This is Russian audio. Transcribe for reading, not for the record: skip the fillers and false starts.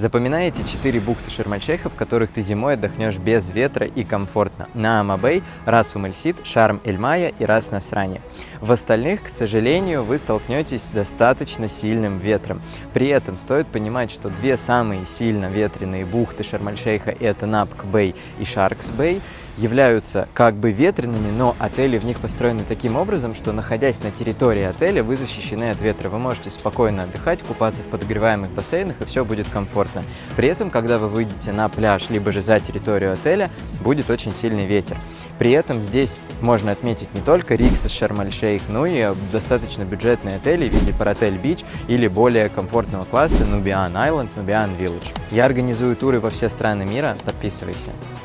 Запоминай эти 4 бухты Шарм-эль-Шейха, в которых ты зимой отдохнешь без ветра и комфортно. Наама-Бэй, Рас-Ум-эль-Сид, Шарм-эль-Майя и Рас-Насрани. В остальных, к сожалению, вы столкнетесь с достаточно сильным ветром. При этом стоит понимать, что две самые сильно ветреные бухты Шарм-эль-Шейха, это Напк-Бэй и Шаркс-Бэй, являются как бы ветреными, но отели в них построены таким образом, что, находясь на территории отеля, вы защищены от ветра. Вы можете спокойно отдыхать, купаться в подогреваемых бассейнах, и все будет комфортно. При этом, когда вы выйдете на пляж, либо же за территорию отеля, будет очень сильный ветер. При этом здесь можно отметить не только Риксос Шарм-эль-Шейх, но и достаточно бюджетные отели в виде Паратель Бич или более комфортного класса Нубиан Айленд, Нубиан Вилледж. Я организую туры во все страны мира, подписывайся.